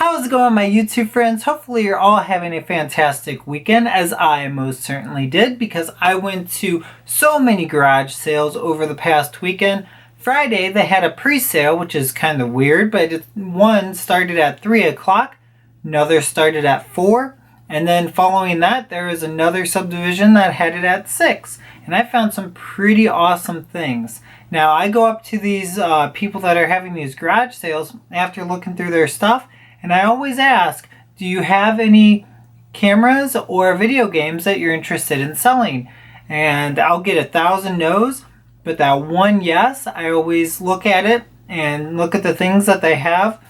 How's it going, my YouTube friends? Hopefully you're all having a fantastic weekend, as I most certainly did, because I went to so many garage sales over the past weekend. Friday they had a pre-sale, which is kind of weird, but one started at 3 o'clock, another started at 4, and then following that there was another subdivision that had it at 6. And I found some pretty awesome things. Now I go up to these people that are having these garage sales after looking through their stuff, and I always ask, do you have any cameras or video games that you're interested in selling? And I'll get 1,000 no's, but that one yes, I always look at it and look at the things that they have.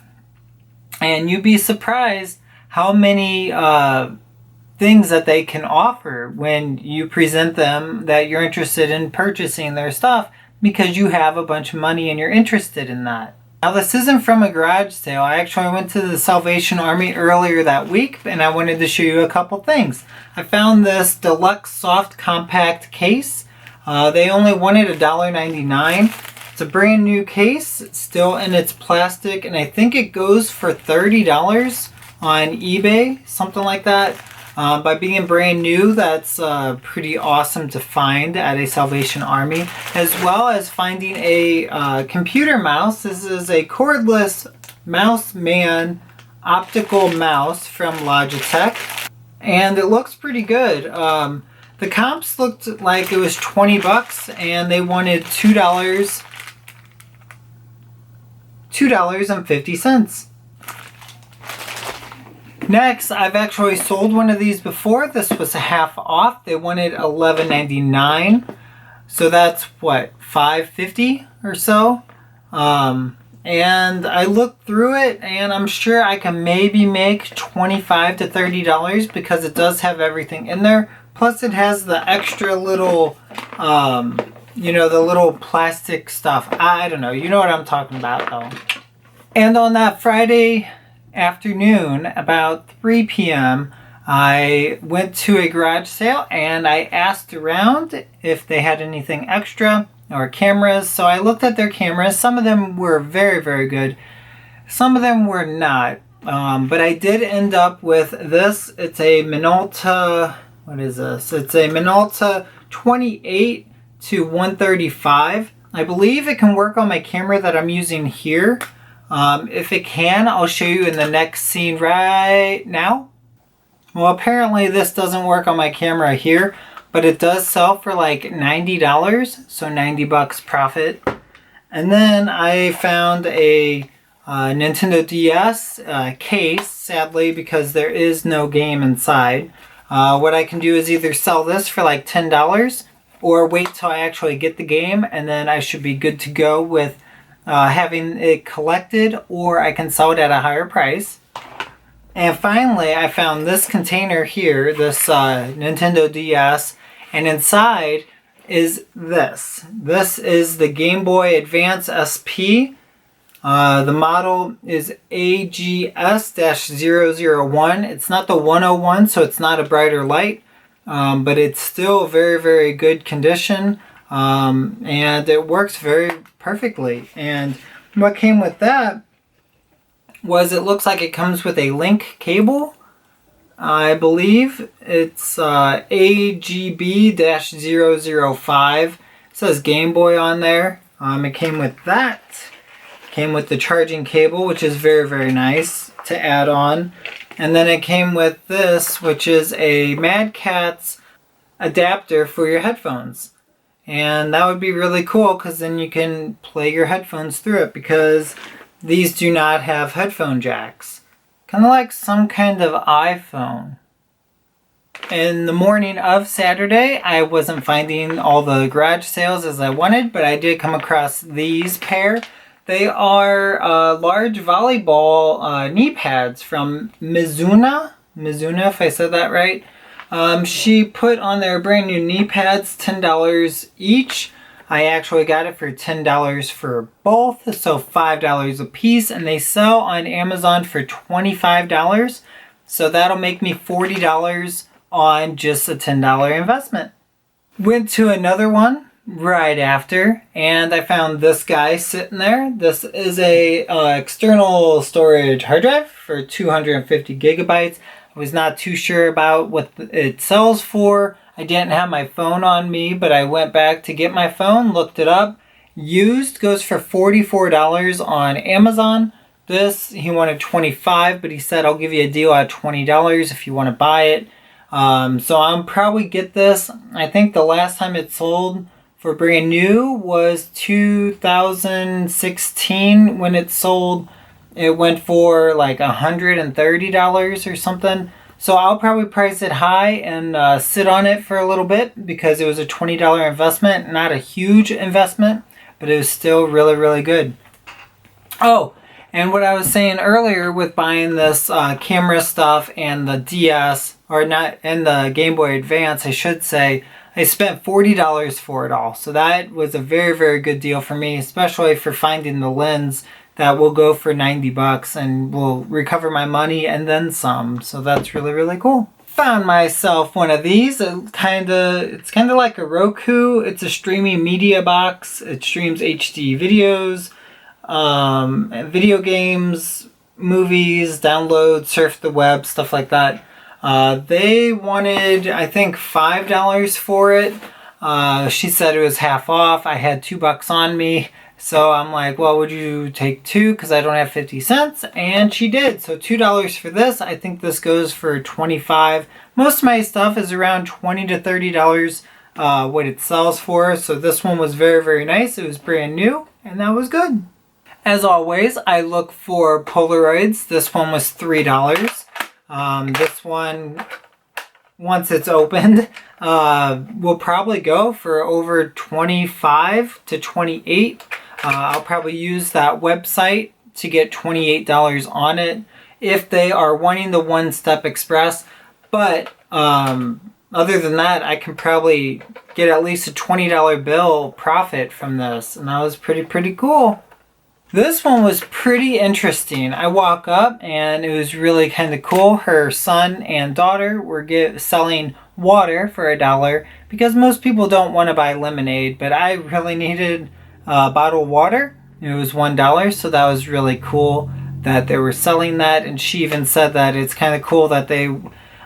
And you'd be surprised how many things that they can offer when you present them that you're interested in purchasing their stuff because you have a bunch of money and you're interested in that. Now this isn't from a garage sale. I actually went to the Salvation Army earlier that week and I wanted to show you a couple things. I found this deluxe soft compact case. They only wanted $1.99. It's a brand new case. It's still in its plastic and I think it goes for $30 on eBay, something like that. By being brand new, that's pretty awesome to find at a Salvation Army, as well as finding a computer mouse. This is a cordless mouse man optical mouse from Logitech, and it looks pretty good. The comps looked like it was 20 bucks and they wanted $2.50. Next, I've actually sold one of these before. This was a half off. They wanted $11.99. So that's what, $5.50 or so? And I looked through it and I'm sure I can maybe make $25 to $30 because it does have everything in there. Plus it has the extra little, you know, the little plastic stuff. I don't know. You know what I'm talking about though. And on that Friday afternoon, about 3 p.m., I went to a garage sale and I asked around if they had anything extra or cameras. So I looked at their cameras. Some of them were very, very good. Some of them were not. But I did end up with this. It's a Minolta, what is this? It's a Minolta 28 to 135. I believe it can work on my camera that I'm using here. If it can, I'll show you in the next scene right now. Well, apparently this doesn't work on my camera here, but it does sell for like $90, so 90 bucks profit. And then I found a Nintendo DS case, sadly, because there is no game inside. What I can do is either sell this for like $10 or wait till I actually get the game, and then I should be good to go with having it collected, or I can sell it at a higher price. And finally, I found this container here, this Nintendo DS, and inside is this. This is the Game Boy Advance SP. The model is AGS-001. It's not the 101, so it's not a brighter light, but it's still very, very good condition. And it works very perfectly. And what came with that was, it looks like it comes with a link cable. I believe it's AGB-005. It says Game Boy on there. It came with that. Came with the charging cable, which is very, very nice to add on. And then it came with this, which is a Mad Catz adapter for your headphones. And that would be really cool because then you can play your headphones through it, because these do not have headphone jacks. Kind of like some kind of iPhone. In the morning of Saturday, I wasn't finding all the garage sales as I wanted, but I did come across these pair. They are large volleyball knee pads from Mizuna, if I said that right. She put on their brand new knee pads, $10 each. I actually got it for $10 for both, so $5 a piece, and they sell on Amazon for $25. So that'll make me $40 on just a $10 investment. Went to another one right after, and I found this guy sitting there. This is a external storage hard drive for 250 gigabytes. I was not too sure about what it sells for. I didn't have my phone on me, but I went back to get my phone, looked it up. Used goes for $44 on Amazon. This, he wanted $25, but he said, I'll give you a deal at $20 if you want to buy it. So I'll probably get this. I think the last time it sold for brand new was 2016 when it sold. It went for like $130 or something. So I'll probably price it high and sit on it for a little bit because it was a $20 investment. Not a huge investment, but it was still really, really good. Oh, and what I was saying earlier with buying this camera stuff and the DS, or not, and the Game Boy Advance, I should say, I spent $40 for it all. So that was a very, very good deal for me, especially for finding the lens that will go for 90 bucks and will recover my money and then some. So that's really, really cool. Found myself one of these. It's kind of like a Roku. It's a streaming media box. It streams HD videos, video games, movies, download, surf the web, stuff like that. They wanted, I think, $5 for it. She said it was half off. I had $2 on me. So I'm like, well, would you take 2? Because I don't have 50 cents. And she did. So $2 for this. I think this goes for $25. Most of my stuff is around $20 to $30 what it sells for. So this one was very, very nice. It was brand new. And that was good. As always, I look for Polaroids. This one was $3. This one, once it's opened, will probably go for over $25 to $28. I'll probably use that website to get $28 on it if they are wanting the one-step express. But other than that, I can probably get at least a $20 bill profit from this. And that was pretty cool. This one was pretty interesting. I walk up and it was really kind of cool. Her son and daughter were selling water for $1 because most people don't want to buy lemonade, but I really needed bottled water. It was $1, so that was really cool that they were selling that. And she even said that it's kind of cool that they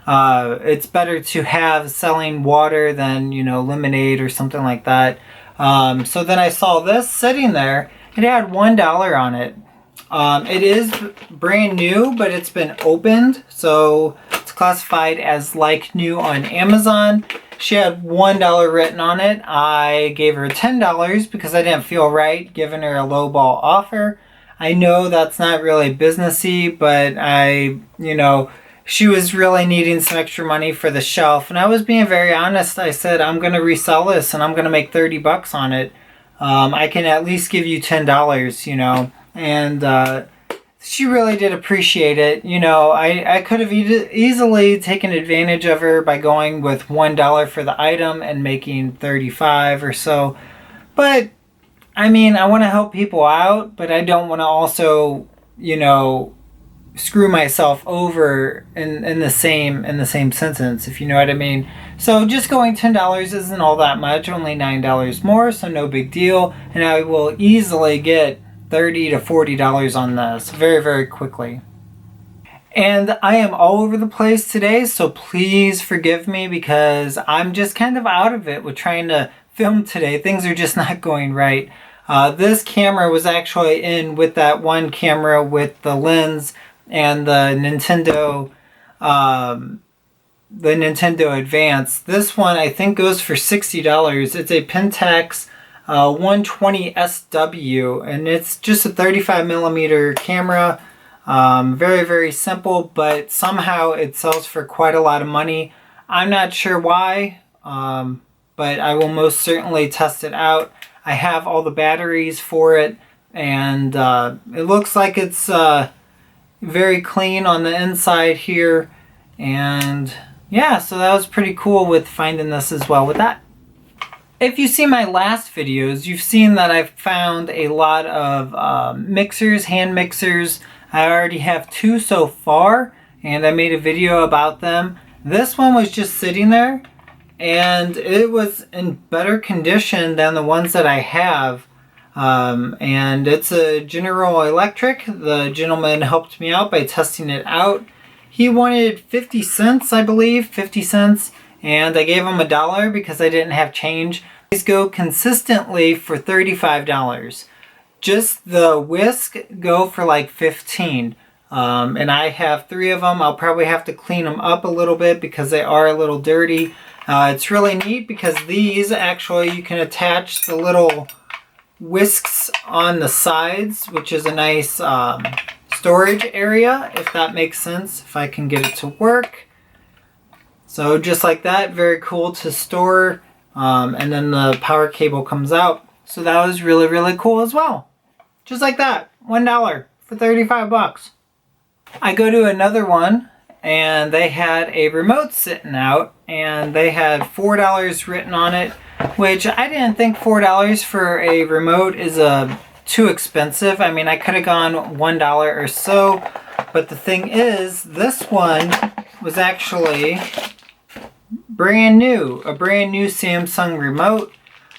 it's better to have selling water than, you know, lemonade or something like that. So then I saw this sitting there. It had $1 on it. It is brand new, but it's been opened, so it's classified as like new on Amazon. She had $1 written on it. I gave her $10 because I didn't feel right giving her a lowball offer. I know that's not really businessy, but she was really needing some extra money for the shelf, and I was being very honest. I said, I'm going to resell this and I'm going to make 30 bucks on it. I can at least give you $10, and she really did appreciate it. I could have easily taken advantage of her by going with $1 for the item and making 35 or so. But, I mean, I want to help people out, but I don't want to also, screw myself over in the same sentence, if you know what I mean. So just going $10 isn't all that much, only $9 more, so no big deal. And I will easily get $30 to $40 on this very, very quickly. And I am all over the place today, so please forgive me because I'm just kind of out of it with trying to film today. Things are just not going right. This camera was actually in with that one camera with the lens and the Nintendo Advance. This one I think goes for $60. It's a Pentax 120SW, and it's just a 35mm camera. Very, very simple, but somehow it sells for quite a lot of money. I'm not sure why, but I will most certainly test it out. I have all the batteries for it, and it looks like it's very clean on the inside here. And yeah, so that was pretty cool with finding this as well with that. If you see my last videos, you've seen that I've found a lot of mixers, hand mixers. I already have 2 so far, and I made a video about them. This one was just sitting there, and it was in better condition than the ones that I have. And it's a General Electric. The gentleman helped me out by testing it out. He wanted 50 cents, I believe, 50 cents, and I gave him $1 because I didn't have change. These go consistently for $35. Just the whisk go for like 15. And I have 3 of them. I'll probably have to clean them up a little bit because they are a little dirty. It's really neat because these actually, you can attach the little whisks on the sides, which is a nice storage area, if that makes sense, if I can get it to work. So just like that, very cool to store. And then the power cable comes out. So that was really, really cool as well. Just like that, $1 for 35 bucks. I go to another one and they had a remote sitting out and they had $4 written on it, which I didn't think $4 for a remote is too expensive. I mean, I could have gone $1 or so, but the thing is, this one was actually brand new, a brand new Samsung remote.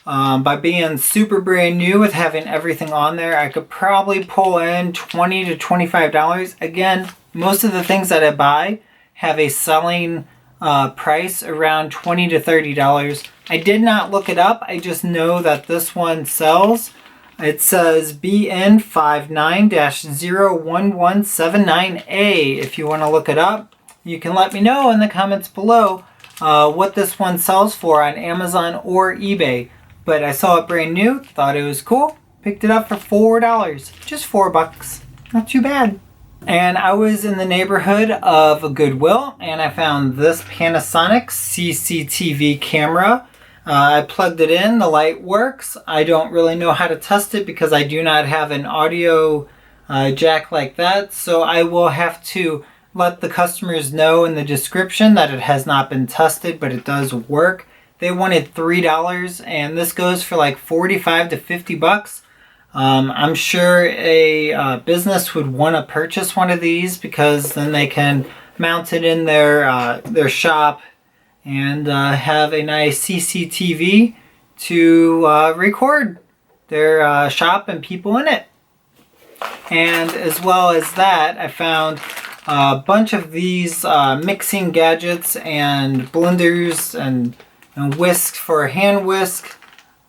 By being super brand new with having everything on there, I could probably pull in $20 to $25. Again, most of the things that I buy have a selling price around $20 to $30. I did not look it up. I just know that this one sells. It says BN59-01179A. If you want to look it up, you can let me know in the comments below what this one sells for on Amazon or eBay. But I saw it brand new, thought it was cool, picked it up for $4. Just $4, not too bad. And I was in the neighborhood of a Goodwill and I found this Panasonic CCTV camera. I plugged it in, the light works. I don't really know how to test it because I do not have an audio jack like that. So I will have to let the customers know in the description that it has not been tested, but it does work. They wanted $3 and this goes for like 45 to 50 bucks. I'm sure a business would want to purchase one of these because then they can mount it in their shop and have a nice CCTV to record their shop and people in it. And as well as that, I found a bunch of these mixing gadgets and blenders and whisk for a hand whisk.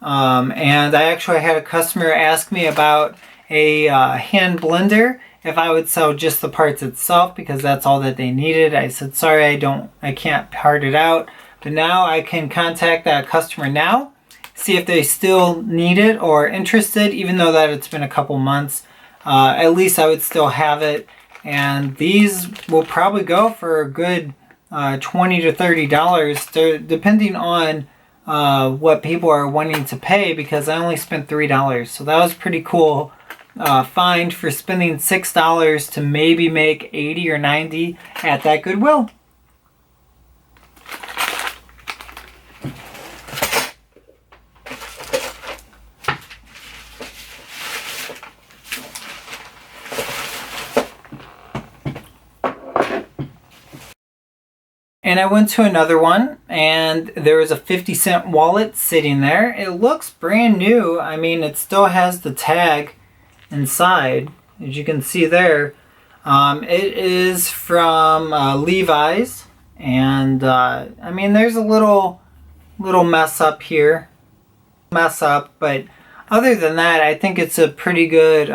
And I actually had a customer ask me about a hand blender, if I would sell just the parts itself because that's all that they needed. I said, sorry, I can't part it out. But now I can contact that customer now, see if they still need it or interested, even though that it's been a couple months. At least I would still have it. And these will probably go for a good $20 to $30, depending on what people are wanting to pay, because I only spent $3. So that was pretty cool find for spending $6 to maybe make 80 or 90 at that Goodwill. And I went to another one and there was a 50-cent wallet sitting there. It looks brand new. I mean, it still has the tag inside, as you can see there. It is from Levi's, and I mean, there's a little mess up here. But other than that, I think it's a pretty good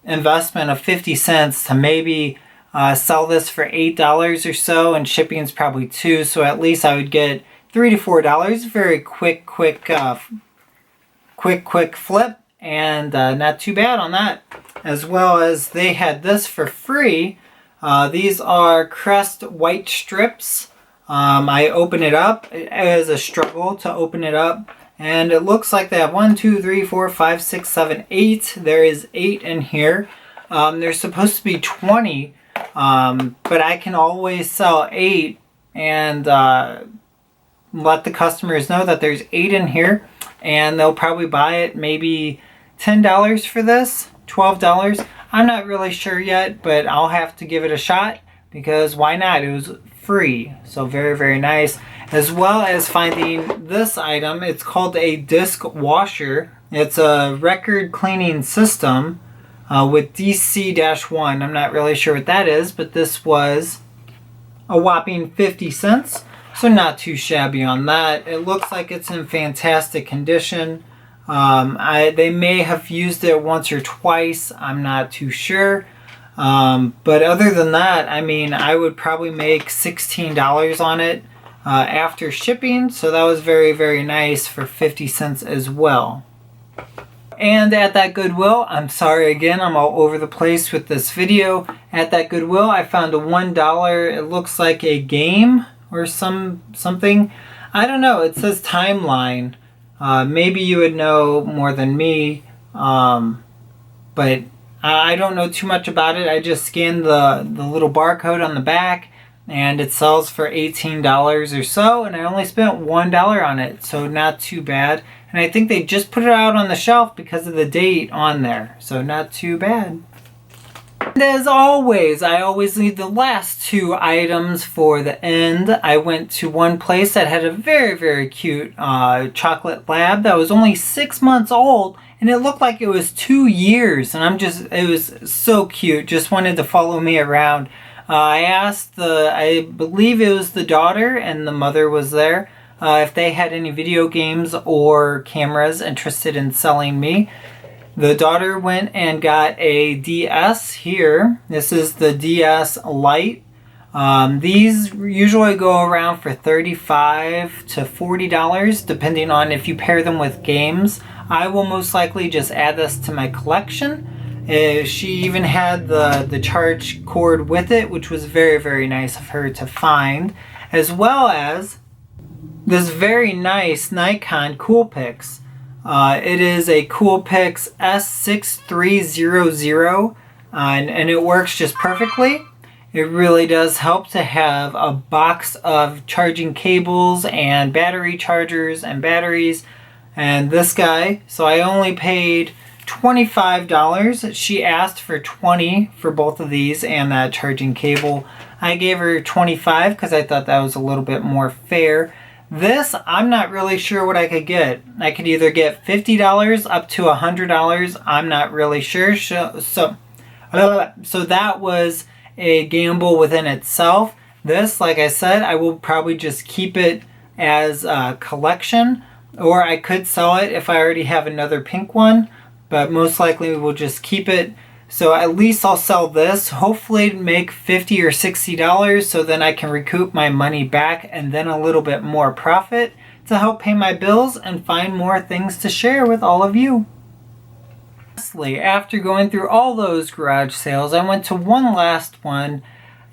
investment of 50 cents to maybe sell this for $8 or so, and shipping is probably $2, so at least I would get $3 to $4. Very quick flip, and not too bad on that. As well as they had this for free. These are Crest Whitestrips. I open it up. It is a struggle to open it up, and it looks like they have 1, 2, 3, 4, 5, 6, 7, 8. There is 8 in here. There's supposed to be 20. But I can always sell 8 and let the customers know that there's 8 in here, and they'll probably buy it maybe $10 for this, $12. I'm not really sure yet, but I'll have to give it a shot. because why not? It was free. So very, very nice. As well as finding this item. It's called a disc washer. It's a record cleaning system with DC-1. I'm not really sure what that is, but this was a whopping 50 cents. So not too shabby on that. It looks like it's in fantastic condition. They may have used it once or twice. I'm not too sure. But other than that, I mean, I would probably make $16 on it after shipping. So that was very, very nice for 50 cents as well. And at that Goodwill, I'm sorry again, I'm all over the place with this video. At that Goodwill, I found a $1, it looks like a game or something. I don't know, it says timeline. Maybe you would know more than me, but I don't know too much about it. I just scanned the little barcode on the back, and it sells for $18 or so, and I only spent $1 on it, so not too bad. And I think they just put it out on the shelf because of the date on there, so not too bad. And as always, I always leave the last two items for the end. I went to one place that had a very, very cute chocolate lab that was only 6 months old, and it looked like it was 2 years, and it was so cute. Just wanted to follow me around. I asked I believe it was the daughter, and the mother was there, if they had any video games or cameras interested in selling me. The daughter went and got a DS here. This is the DS Lite. These usually go around for $35 to $40 depending on if you pair them with games. I will most likely just add this to my collection. She even had the charge cord with it, which was very, very nice of her to find, as well as this very nice Nikon Coolpix. It is a Coolpix S6300, and it works just perfectly. It really does help to have a box of charging cables and battery chargers and batteries. And this guy, so I only paid $25. She asked for $20 for both of these and that charging cable. I gave her $25 because I thought that was a little bit more fair. This, I'm not really sure what I could get. I could either get $50 up to $100. I'm not really sure. So that was a gamble within itself. This, like I said, I will probably just keep it as a collection, or I could sell it if I already have another pink one, but most likely we'll just keep it. So at least I'll sell this, hopefully make $50 or $60, so then I can recoup my money back and then a little bit more profit to help pay my bills and find more things to share with all of you. Lastly, after going through all those garage sales, I went to one last one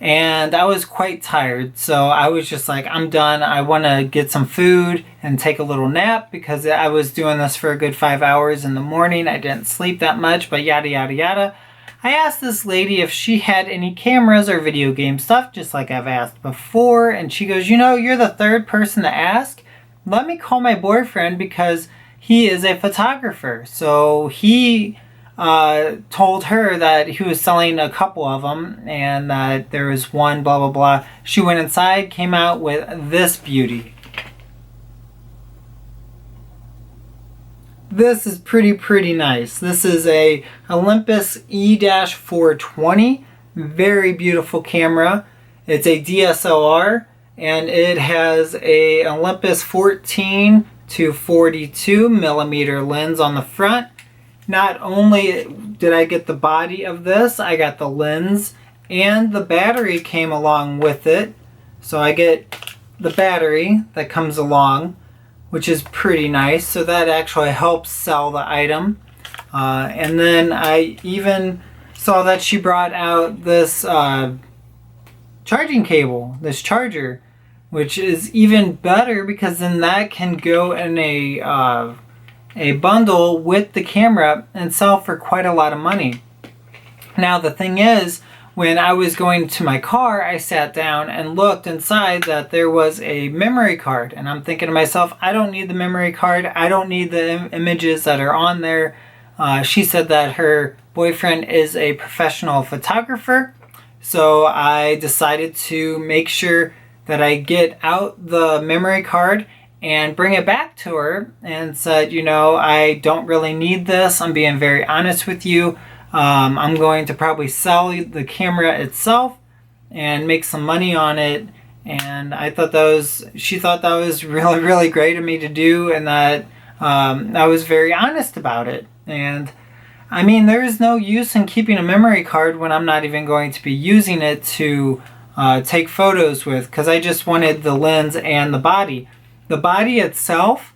and I was quite tired. So I was just like, I'm done. I want to get some food and take a little nap because I was doing this for a good 5 hours in the morning. I didn't sleep that much, but yada, yada, yada. I asked this lady if she had any cameras or video game stuff, just like I've asked before. And she goes, you know, you're the third person to ask. Let me call my boyfriend because he is a photographer. So he told her that he was selling a couple of them and that there was one, blah, blah, blah. She went inside, came out with this beauty. This is pretty nice. This is a Olympus E-420. Very beautiful camera. It's a DSLR and it has a Olympus 14 to 42 millimeter lens on the front. Not only did I get the body of this, I got the lens and the battery came along with it. So I get the battery that comes along, which is pretty nice. So that actually helps sell the item. And then I even saw that she brought out this charging cable, this charger, which is even better because then that can go in a bundle with the camera and sell for quite a lot of money. Now the thing is, when I was going to my car, I sat down and looked inside that there was a memory card. And I'm thinking to myself, I don't need the memory card. I don't need the images that are on there. She said that her boyfriend is a professional photographer. So I decided to make sure that I get out the memory card and bring it back to her and said, you know, I don't really need this. I'm being very honest with you. I'm going to probably sell the camera itself and make some money on it. And I thought she thought that was really, really great of me to do, and that I was very honest about it. And I mean, there is no use in keeping a memory card when I'm not even going to be using it to take photos with, because I just wanted the lens and the body. The body itself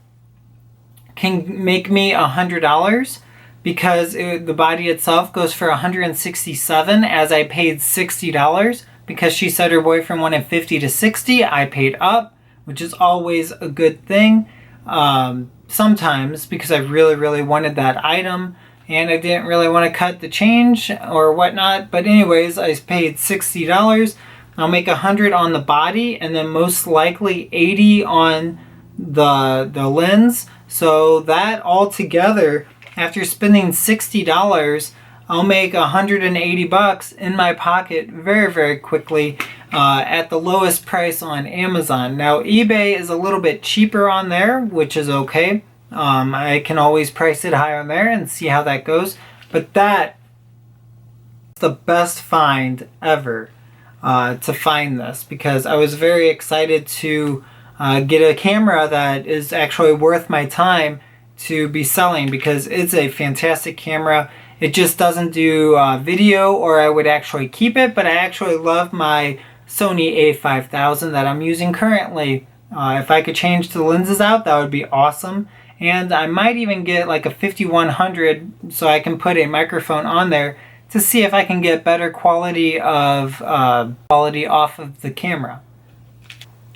can make me $100 because the body itself goes for $167, as I paid $60 because she said her boyfriend wanted $50 to $60. I paid up, which is always a good thing. Sometimes because I really, really wanted that item and I didn't really want to cut the change or whatnot. But anyways, I paid $60. I'll make $100 on the body and then most likely $80 on the lens. So that all together, after spending $60, I'll make $180 in my pocket very, very quickly at the lowest price on Amazon. Now eBay is a little bit cheaper on there, which is okay. I can always price it high on there and see how that goes. But that's the best find ever to find this, because I was very excited to get a camera that is actually worth my time to be selling, because it's a fantastic camera. It just doesn't do video, or I would actually keep it, but I actually love my Sony a5000 that I'm using currently. If I could change the lenses out, that would be awesome. And I might even get like a 5100 so I can put a microphone on there to see if I can get better quality off of the camera.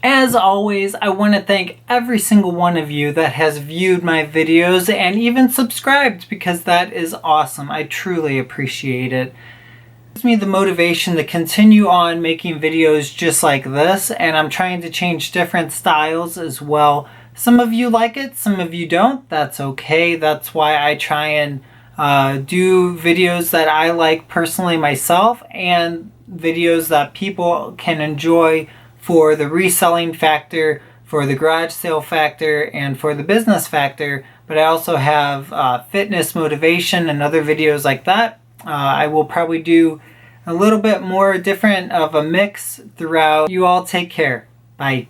As always, I want to thank every single one of you that has viewed my videos and even subscribed, because that is awesome. I truly appreciate it. It gives me the motivation to continue on making videos just like this, and I'm trying to change different styles as well. Some of you like it, some of you don't. That's okay. That's why I try and do videos that I like personally myself, and videos that people can enjoy for the reselling factor, for the garage sale factor, and for the business factor. But I also have fitness motivation and other videos like that. I will probably do a little bit more different of a mix throughout. You all take care. Bye.